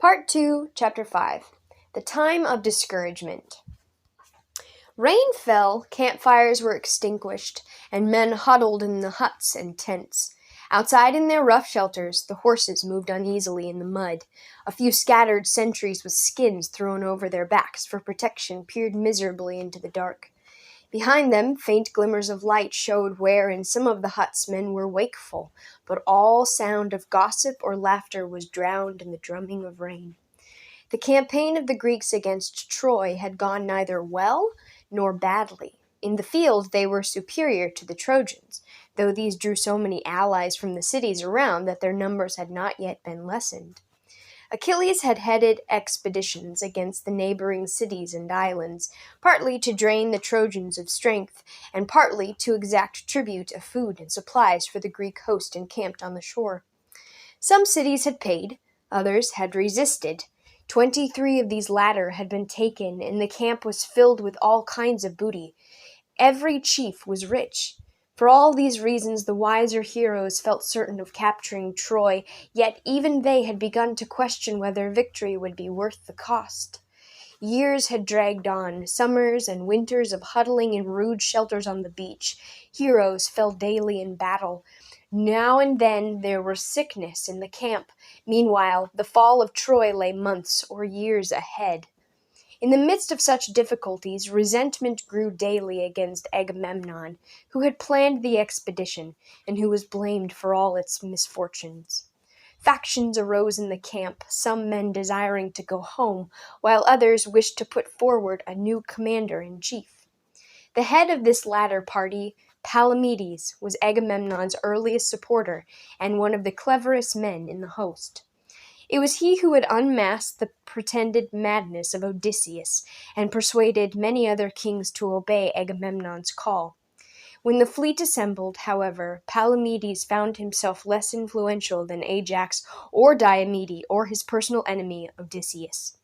Part 2, Chapter 5 The Time of Discouragement. Rain fell, campfires were extinguished, and men huddled in the huts and tents. Outside in their rough shelters, the horses moved uneasily in the mud. A few scattered sentries with skins thrown over their backs for protection peered miserably into the dark. Behind them, faint glimmers of light showed where in some of the huts men were wakeful, but all sound of gossip or laughter was drowned in the drumming of rain. The campaign of the Greeks against Troy had gone neither well nor badly. In the field they were superior to the Trojans, though these drew so many allies from the cities around that their numbers had not yet been lessened. Achilles had headed expeditions against the neighboring cities and islands, partly to drain the Trojans of strength, and partly to exact tribute of food and supplies for the Greek host encamped on the shore. Some cities had paid, others had resisted. 23 of these latter had been taken, and the camp was filled with all kinds of booty. Every chief was rich. For all these reasons the wiser heroes felt certain of capturing Troy, yet even they had begun to question whether victory would be worth the cost. Years had dragged on, summers and winters of huddling in rude shelters on the beach. Heroes fell daily in battle. Now and then there was sickness in the camp. Meanwhile, the fall of Troy lay months or years ahead. In the midst of such difficulties, resentment grew daily against Agamemnon, who had planned the expedition, and who was blamed for all its misfortunes. Factions arose in the camp, some men desiring to go home, while others wished to put forward a new commander-in-chief. The head of this latter party, Palamedes, was Agamemnon's earliest supporter and one of the cleverest men in the host. It was he who had unmasked the pretended madness of Odysseus and persuaded many other kings to obey Agamemnon's call. When the fleet assembled, however, Palamedes found himself less influential than Ajax or Diomede or his personal enemy, Odysseus.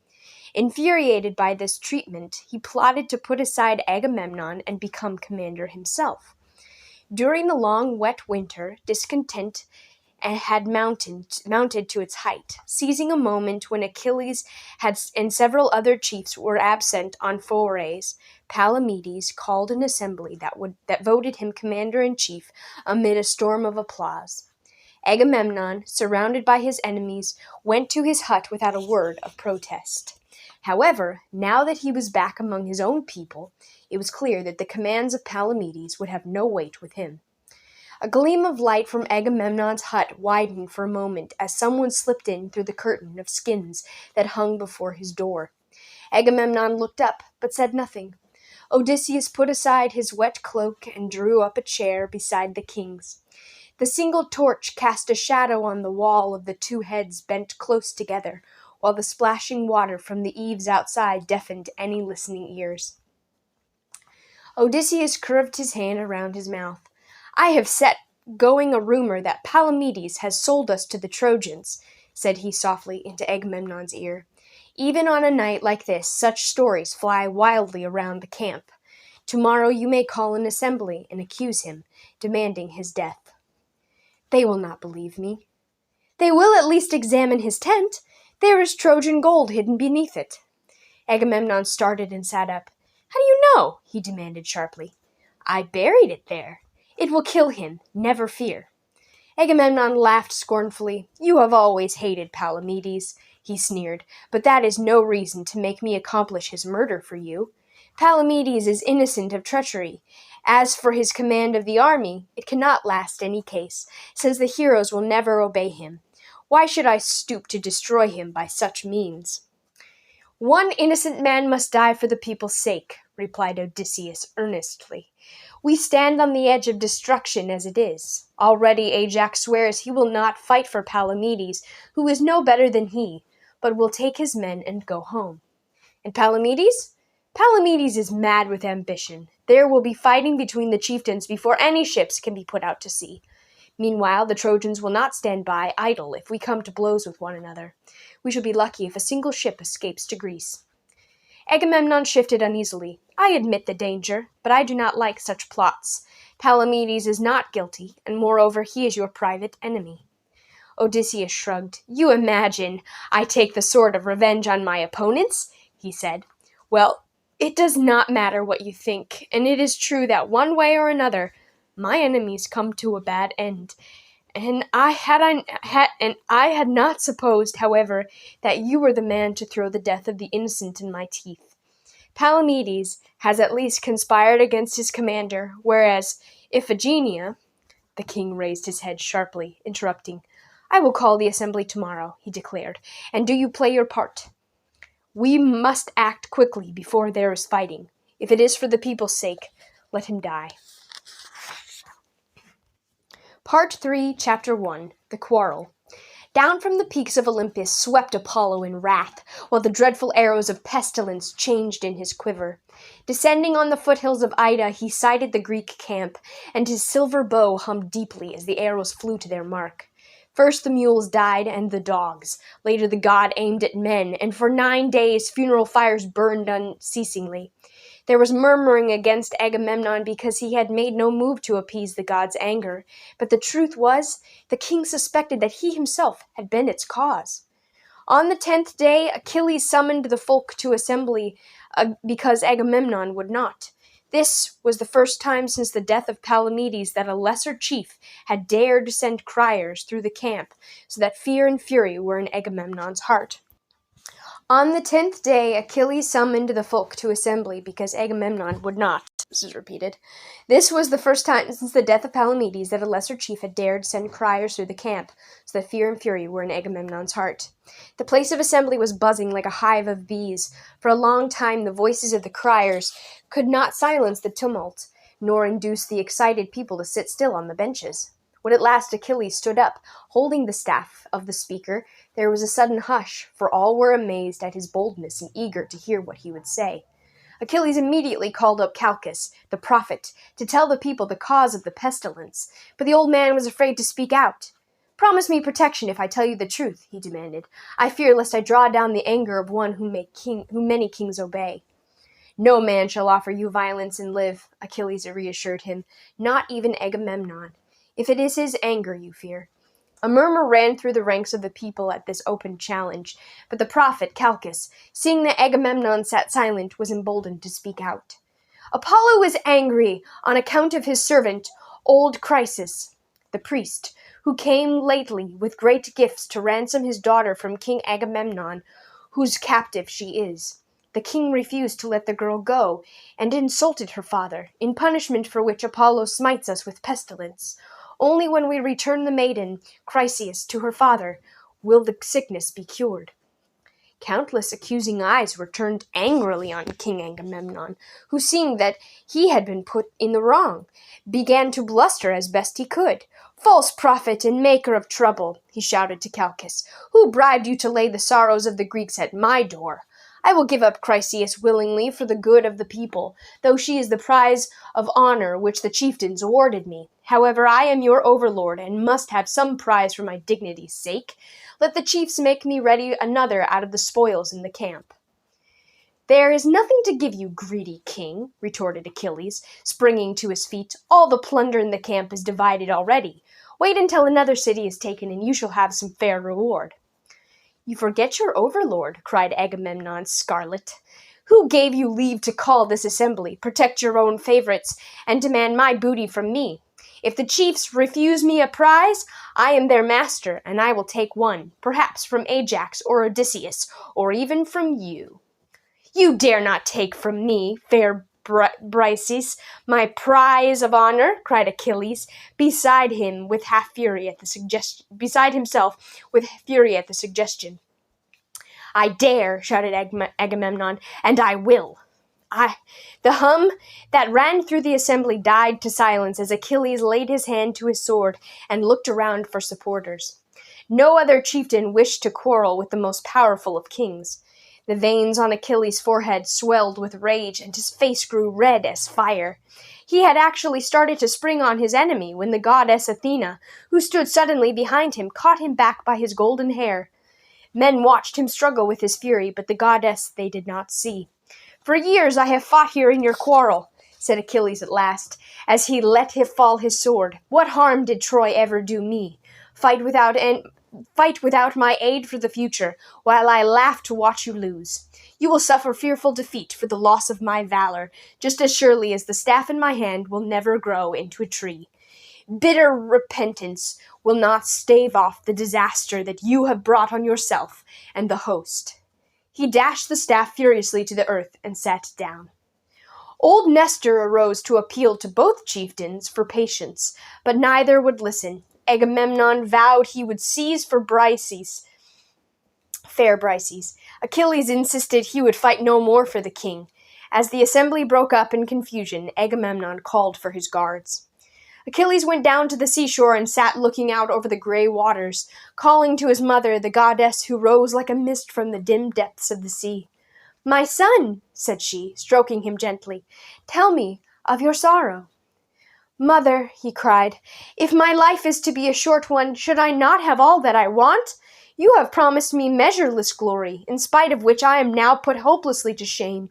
Infuriated by this treatment, he plotted to put aside Agamemnon and become commander himself. During the long, wet winter, discontent had mounted to its height. Seizing a moment when Achilles and several other chiefs were absent on forays, Palamedes called an assembly that voted him commander-in-chief amid a storm of applause. Agamemnon, surrounded by his enemies, went to his hut without a word of protest. However, now that he was back among his own people, it was clear that the commands of Palamedes would have no weight with him. A gleam of light from Agamemnon's hut widened for a moment as someone slipped in through the curtain of skins that hung before his door. Agamemnon looked up, but said nothing. Odysseus put aside his wet cloak and drew up a chair beside the king's. The single torch cast a shadow on the wall of the two heads bent close together, while the splashing water from the eaves outside deafened any listening ears. Odysseus curved his hand around his mouth. "I have set going a rumor that Palamedes has sold us to the Trojans," said he softly into Agamemnon's ear. "Even on a night like this, such stories fly wildly around the camp. Tomorrow you may call an assembly and accuse him, demanding his death." "They will not believe me." "They will at least examine his tent. There is Trojan gold hidden beneath it." Agamemnon started and sat up. "How do you know?" he demanded sharply. "I buried it there. It will kill him, never fear." Agamemnon laughed scornfully. "You have always hated Palamedes," he sneered, "but that is no reason to make me accomplish his murder for you. Palamedes is innocent of treachery. As for his command of the army, it cannot last any case, since the heroes will never obey him. Why should I stoop to destroy him by such means?" "One innocent man must die for the people's sake," replied Odysseus earnestly. "We stand on the edge of destruction as it is. Already Ajax swears he will not fight for Palamedes, who is no better than he, but will take his men and go home. And Palamedes? Palamedes is mad with ambition. There will be fighting between the chieftains before any ships can be put out to sea. Meanwhile, the Trojans will not stand by idle if we come to blows with one another. We shall be lucky if a single ship escapes to Greece." Agamemnon shifted uneasily. "I admit the danger, but I do not like such plots. Palamedes is not guilty, and moreover he is your private enemy." Odysseus shrugged. "You imagine I take the sword of revenge on my opponents?" he said. "Well, it does not matter what you think, and it is true that one way or another my enemies come to a bad end. And I had not supposed, however, that you were the man to throw the death of the innocent in my teeth. Palamedes has at least conspired against his commander, whereas Iphigenia—" The king raised his head sharply, interrupting. "I will call the assembly tomorrow," he declared, "and do you play your part. We must act quickly before there is fighting. If it is for the people's sake, let him die." Part 3, Chapter 1, The Quarrel. Down from the peaks of Olympus swept Apollo in wrath, while the dreadful arrows of pestilence changed in his quiver. Descending on the foothills of Ida, he sighted the Greek camp, and his silver bow hummed deeply as the arrows flew to their mark. First the mules died, and the dogs. Later the god aimed at men, and for 9 days funeral fires burned unceasingly. There was murmuring against Agamemnon because he had made no move to appease the god's anger, but the truth was, the king suspected that he himself had been its cause. On the 10th day, Achilles summoned the folk to assembly because Agamemnon would not. This was the first time since the death of Palamedes that a lesser chief had dared send criers through the camp, so that fear and fury were in Agamemnon's heart. On the 10th day, Achilles summoned the folk to assembly because Agamemnon would not. This is repeated. This was the first time since the death of Palamedes that a lesser chief had dared send criers through the camp, so that fear and fury were in Agamemnon's heart. The place of assembly was buzzing like a hive of bees. For a long time the voices of the criers could not silence the tumult, nor induce the excited people to sit still on the benches. When at last Achilles stood up, holding the staff of the speaker, there was a sudden hush, for all were amazed at his boldness and eager to hear what he would say. Achilles immediately called up Calchas, the prophet, to tell the people the cause of the pestilence, but the old man was afraid to speak out. "Promise me protection if I tell you the truth," he demanded. "I fear lest I draw down the anger of one whom many kings obey." "No man shall offer you violence and live," Achilles reassured him, "not even Agamemnon, if it is his anger you fear." A murmur ran through the ranks of the people at this open challenge, but the prophet, Calchas, seeing that Agamemnon sat silent, was emboldened to speak out. "Apollo is angry on account of his servant, old Chrysis, the priest, who came lately with great gifts to ransom his daughter from King Agamemnon, whose captive she is. The king refused to let the girl go, and insulted her father, in punishment for which Apollo smites us with pestilence. Only when we return the maiden, Chryseis, to her father, will the sickness be cured." Countless accusing eyes were turned angrily on King Agamemnon, who, seeing that he had been put in the wrong, began to bluster as best he could. "False prophet and maker of trouble," he shouted to Calchas, "who bribed you to lay the sorrows of the Greeks at my door? I will give up Chryseis willingly for the good of the people, though she is the prize of honor which the chieftains awarded me. However, I am your overlord, and must have some prize for my dignity's sake. Let the chiefs make me ready another out of the spoils in the camp." "There is nothing to give you, greedy king," retorted Achilles, springing to his feet. "All the plunder in the camp is divided already. Wait until another city is taken, and you shall have some fair reward." "You forget your overlord," cried Agamemnon, scarlet. "Who gave you leave to call this assembly, protect your own favorites, and demand my booty from me? If the chiefs refuse me a prize, I am their master, and I will take one, perhaps from Ajax or Odysseus, or even from you." "You dare not take from me, fair Briseis, my prize of honor," cried Achilles, beside himself with fury at the suggestion. "I dare," shouted Agamemnon, "and I will." The hum that ran through the assembly died to silence as Achilles laid his hand to his sword and looked around for supporters. No other chieftain wished to quarrel with the most powerful of kings. The veins on Achilles' forehead swelled with rage, and his face grew red as fire. He had actually started to spring on his enemy when the goddess Athena, who stood suddenly behind him, caught him back by his golden hair. Men watched him struggle with his fury, but the goddess they did not see. "For years I have fought here in your quarrel," said Achilles at last, as he let fall his sword. "What harm did Troy ever do me? Fight without fight without my aid for the future, while I laugh to watch you lose. You will suffer fearful defeat for the loss of my valor, just as surely as the staff in my hand will never grow into a tree. Bitter repentance will not stave off the disaster that you have brought on yourself and the host." He dashed the staff furiously to the earth and sat down. Old Nestor arose to appeal to both chieftains for patience, but neither would listen. Agamemnon vowed he would seize for fair Briseis. Achilles insisted he would fight no more for the king. As the assembly broke up in confusion, Agamemnon called for his guards. Achilles went down to the seashore and sat looking out over the gray waters, calling to his mother, the goddess who rose like a mist from the dim depths of the sea. "My son," said she, stroking him gently, "tell me of your sorrow." "Mother," he cried, "if my life is to be a short one, should I not have all that I want? You have promised me measureless glory, in spite of which I am now put hopelessly to shame.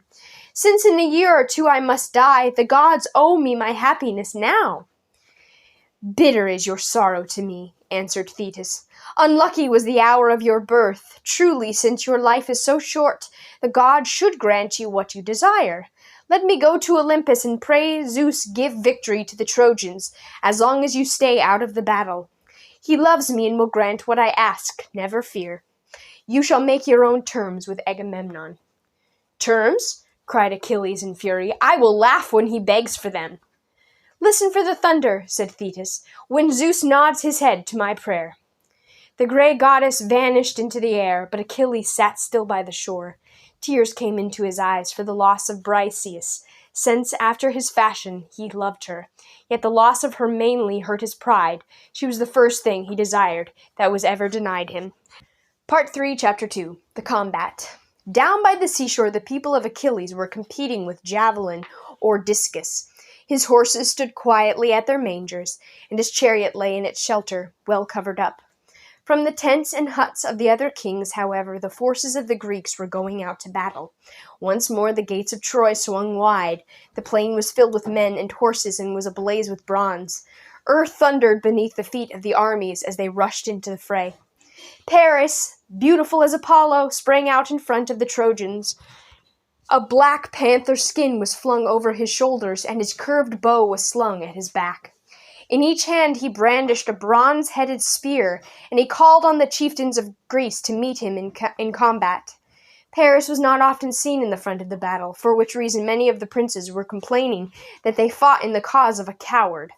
Since in a year or two I must die, the gods owe me my happiness now." "Bitter is your sorrow to me," answered Thetis. "Unlucky was the hour of your birth. Truly, since your life is so short, the gods should grant you what you desire. Let me go to Olympus and pray Zeus give victory to the Trojans, as long as you stay out of the battle. He loves me and will grant what I ask, never fear. You shall make your own terms with Agamemnon." "Terms?" cried Achilles in fury. "I will laugh when he begs for them." "Listen for the thunder," said Thetis, "when Zeus nods his head to my prayer." The gray goddess vanished into the air, but Achilles sat still by the shore. Tears came into his eyes for the loss of Briseis, since after his fashion he loved her. Yet the loss of her mainly hurt his pride. She was the first thing he desired that was ever denied him. Part 3, Chapter 2. The Combat. Down by the seashore the people of Achilles were competing with javelin or discus. His horses stood quietly at their mangers, and his chariot lay in its shelter, well covered up. From the tents and huts of the other kings, however, the forces of the Greeks were going out to battle. Once more the gates of Troy swung wide. The plain was filled with men and horses and was ablaze with bronze. Earth thundered beneath the feet of the armies as they rushed into the fray. Paris, beautiful as Apollo, sprang out in front of the Trojans. A black panther skin was flung over his shoulders, and his curved bow was slung at his back. In each hand he brandished a bronze-headed spear, and he called on the chieftains of Greece to meet him in combat. Paris was not often seen in the front of the battle, for which reason many of the princes were complaining that they fought in the cause of a coward.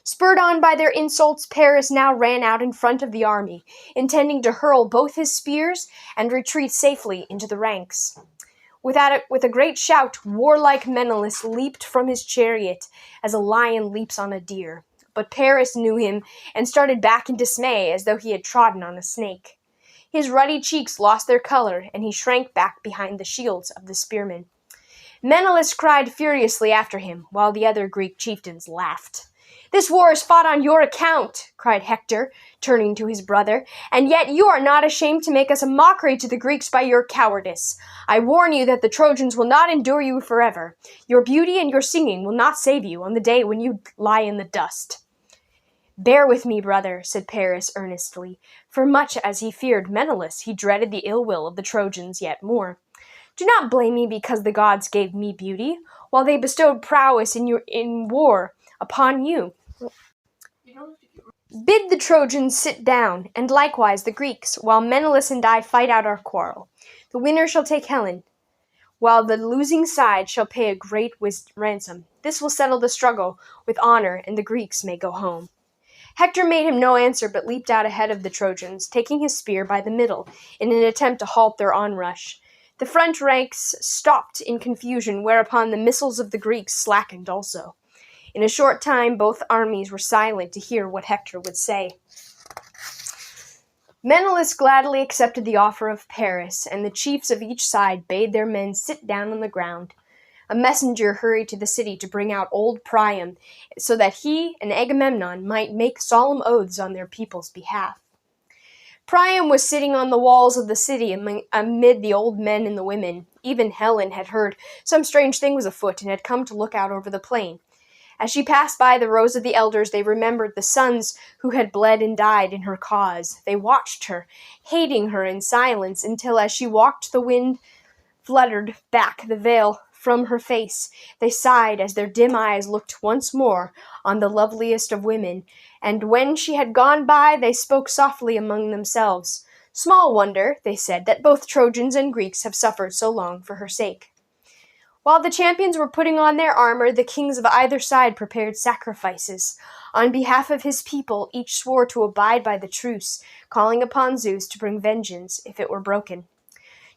Spurred on by their insults, Paris now ran out in front of the army, intending to hurl both his spears and retreat safely into the ranks. With a great shout, warlike Menelaus leaped from his chariot as a lion leaps on a deer. But Paris knew him and started back in dismay as though he had trodden on a snake. His ruddy cheeks lost their color, and he shrank back behind the shields of the spearmen. Menelaus cried furiously after him, while the other Greek chieftains laughed. "This war is fought on your account," cried Hector, turning to his brother, "and yet you are not ashamed to make us a mockery to the Greeks by your cowardice. I warn you that the Trojans will not endure you forever. Your beauty and your singing will not save you on the day when you lie in the dust." "Bear with me, brother," said Paris earnestly, for much as he feared Menelaus, he dreaded the ill will of the Trojans yet more. "Do not blame me because the gods gave me beauty, while they bestowed prowess in war upon you. Bid the Trojans sit down, and likewise the Greeks, while Menelaus and I fight out our quarrel. The winner shall take Helen, while the losing side shall pay a great ransom. This will settle the struggle with honor, and the Greeks may go home." Hector made him no answer, but leaped out ahead of the Trojans, taking his spear by the middle, in an attempt to halt their onrush. The front ranks stopped in confusion, whereupon the missiles of the Greeks slackened also. In a short time both armies were silent to hear what Hector would say. Menelaus gladly accepted the offer of Paris, and the chiefs of each side bade their men sit down on the ground. A messenger hurried to the city to bring out old Priam, so that he and Agamemnon might make solemn oaths on their people's behalf. Priam was sitting on the walls of the city amid the old men and the women. Even Helen had heard some strange thing was afoot and had come to look out over the plain. As she passed by the rows of the elders, they remembered the sons who had bled and died in her cause. They watched her, hating her in silence, until as she walked the wind fluttered back the veil from her face. They sighed as their dim eyes looked once more on the loveliest of women, and when she had gone by, they spoke softly among themselves. Small wonder, they said, that both Trojans and Greeks have suffered so long for her sake. While the champions were putting on their armor, the kings of either side prepared sacrifices. On behalf of his people, each swore to abide by the truce, calling upon Zeus to bring vengeance if it were broken.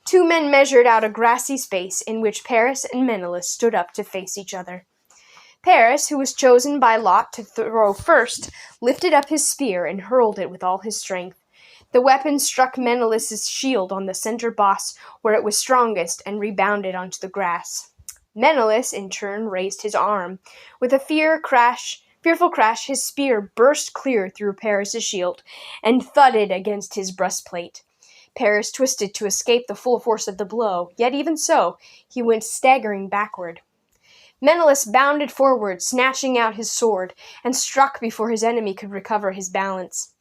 2 men measured out a grassy space in which Paris and Menelaus stood up to face each other. Paris, who was chosen by lot to throw first, lifted up his spear and hurled it with all his strength. The weapon struck Menelaus's shield on the center boss where it was strongest and rebounded onto the grass. Menelaus, in turn, raised his arm. With a fearful crash, his spear burst clear through Paris's shield and thudded against his breastplate. Paris twisted to escape the full force of the blow, yet even so, he went staggering backward. Menelaus bounded forward, snatching out his sword, and struck before his enemy could recover his balance.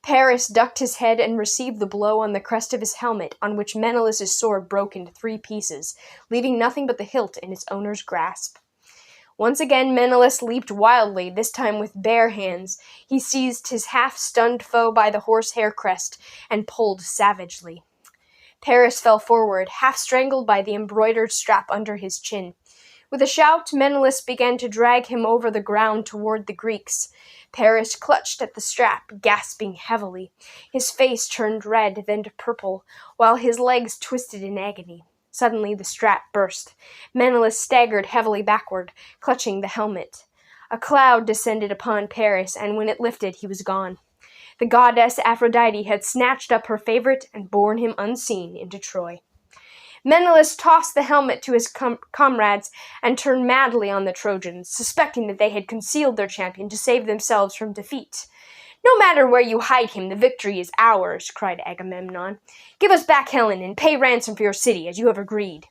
Paris ducked his head and received the blow on the crest of his helmet, on which Menelaus's sword broke into 3 pieces, leaving nothing but the hilt in its owner's grasp. Once again Menelaus leaped wildly, this time with bare hands. He seized his half-stunned foe by the horsehair crest and pulled savagely. Paris fell forward, half-strangled by the embroidered strap under his chin. With a shout, Menelaus began to drag him over the ground toward the Greeks. Paris clutched at the strap, gasping heavily. His face turned red, then to purple, while his legs twisted in agony. Suddenly the strap burst. Menelaus staggered heavily backward, clutching the helmet. A cloud descended upon Paris, and when it lifted, he was gone. The goddess Aphrodite had snatched up her favorite and borne him unseen into Troy. Menelaus tossed the helmet to his comrades and turned madly on the Trojans, suspecting that they had concealed their champion to save themselves from defeat. "No matter where you hide him, the victory is ours," cried Agamemnon. "Give us back Helen and pay ransom for your city, as you have agreed."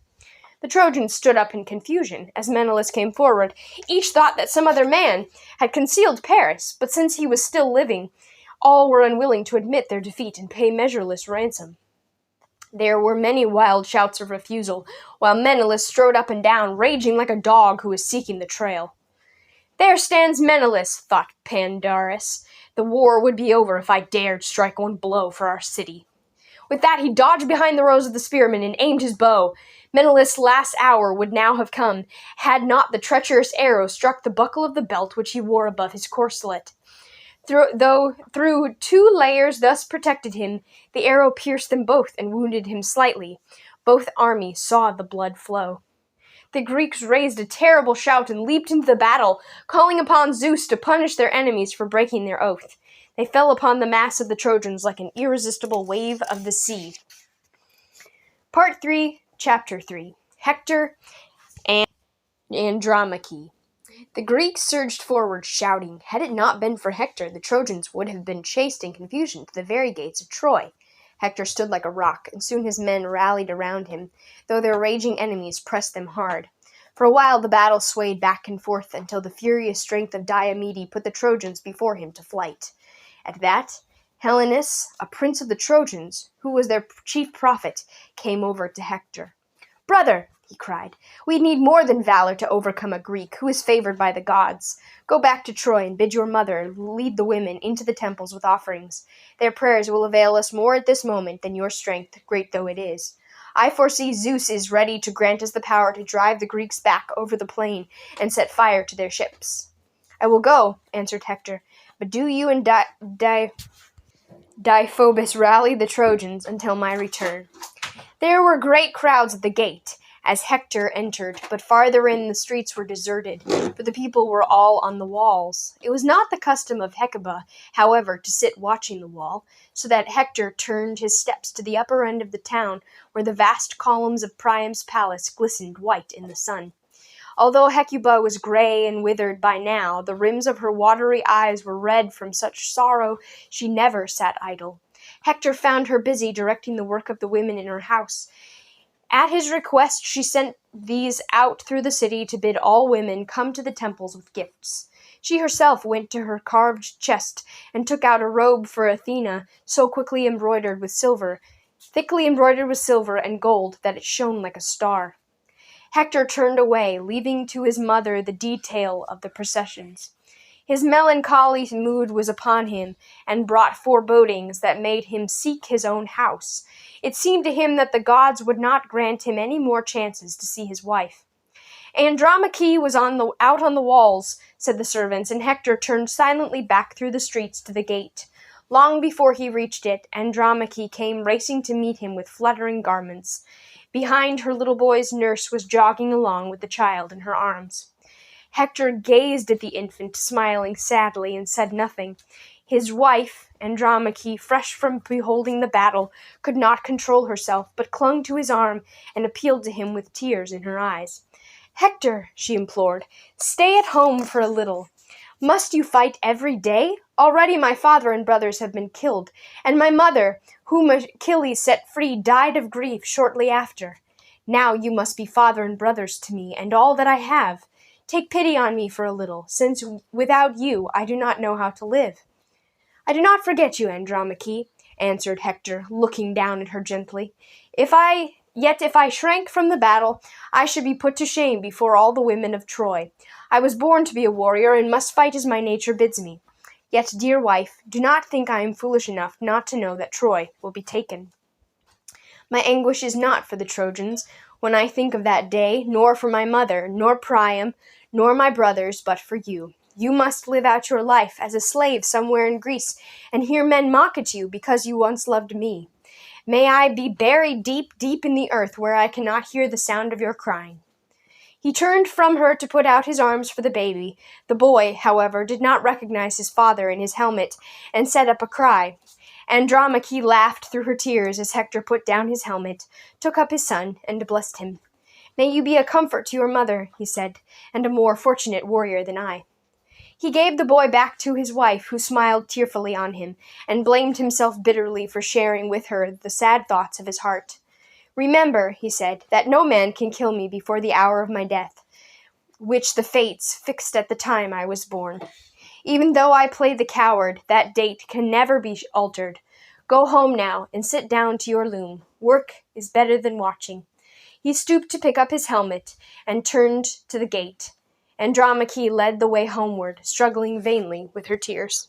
The Trojans stood up in confusion as Menelaus came forward. Each thought that some other man had concealed Paris, but since he was still living, all were unwilling to admit their defeat and pay measureless ransom. There were many wild shouts of refusal, while Menelaus strode up and down, raging like a dog who is seeking the trail. "There stands Menelaus," thought Pandarus. "The war would be over if I dared strike one blow for our city." With that, he dodged behind the rows of the spearmen and aimed his bow. Menelaus' last hour would now have come, had not the treacherous arrow struck the buckle of the belt which he wore above his corselet. Through 2 layers thus protected him, the arrow pierced them both and wounded him slightly. Both armies saw the blood flow. The Greeks raised a terrible shout and leaped into the battle, calling upon Zeus to punish their enemies for breaking their oath. They fell upon the mass of the Trojans like an irresistible wave of the sea. Part 3, Chapter 3. Hector and Andromache. The Greeks surged forward, shouting. Had it not been for Hector, the Trojans would have been chased in confusion to the very gates of Troy. Hector stood like a rock, and soon his men rallied around him, though their raging enemies pressed them hard. For a while the battle swayed back and forth until the furious strength of Diomede put the Trojans before him to flight. At that, Helenus, a prince of the Trojans, who was their chief prophet, came over to Hector. "Brother," he cried, "we need more than valor to overcome a Greek who is favored by the gods. Go back to Troy and bid your mother lead the women into the temples with offerings. Their prayers will avail us more at this moment than your strength, great though it is. I foresee Zeus is ready to grant us the power to drive the Greeks back over the plain and set fire to their ships." "I will go," answered Hector, "but do you and Deiphobus rally the Trojans until my return." There were great crowds at the gate as Hector entered, but farther in the streets were deserted, for the people were all on the walls. It was not the custom of Hecuba, however, to sit watching the wall, so that Hector turned his steps to the upper end of the town, where the vast columns of Priam's palace glistened white in the sun. Although Hecuba was gray and withered by now, the rims of her watery eyes were red from such sorrow she never sat idle. Hector found her busy directing the work of the women in her house. At his request, she sent these out through the city to bid all women come to the temples with gifts. She herself went to her carved chest and took out a robe for Athena, so thickly embroidered with silver and gold that it shone like a star. Hector turned away, leaving to his mother the detail of the processions. His melancholy mood was upon him, and brought forebodings that made him seek his own house. It seemed to him that the gods would not grant him any more chances to see his wife. Andromache was out on the walls, said the servants, and Hector turned silently back through the streets to the gate. Long before he reached it, Andromache came racing to meet him with fluttering garments. Behind her, little boy's nurse was jogging along with the child in her arms. Hector gazed at the infant, smiling sadly, and said nothing. His wife, Andromache, fresh from beholding the battle, could not control herself, but clung to his arm and appealed to him with tears in her eyes. "Hector," she implored, "stay at home for a little. Must you fight every day? Already my father and brothers have been killed, and my mother, whom Achilles set free, died of grief shortly after. Now you must be father and brothers to me, and all that I have. Take pity on me for a little, since without you I do not know how to live." "I do not forget you, Andromache," answered Hector, looking down at her gently. Yet if I shrank from the battle, I should be put to shame before all the women of Troy. I was born to be a warrior, and must fight as my nature bids me. Yet, dear wife, do not think I am foolish enough not to know that Troy will be taken. My anguish is not for the Trojans, when I think of that day, nor for my mother, nor Priam, nor my brothers, but for you. You must live out your life as a slave somewhere in Greece, and hear men mock at you because you once loved me. May I be buried deep, deep in the earth, where I cannot hear the sound of your crying." He turned from her to put out his arms for the baby. The boy, however, did not recognize his father in his helmet, and set up a cry. Andromache laughed through her tears as Hector put down his helmet, took up his son, and blessed him. "May you be a comfort to your mother," he said, "and a more fortunate warrior than I." He gave the boy back to his wife, who smiled tearfully on him, and blamed himself bitterly for sharing with her the sad thoughts of his heart. "Remember," he said, "that no man can kill me before the hour of my death, which the fates fixed at the time I was born. Even though I play the coward, that date can never be altered. Go home now, and sit down to your loom. Work is better than watching." He stooped to pick up his helmet, and turned to the gate. Andromache led the way homeward, struggling vainly with her tears.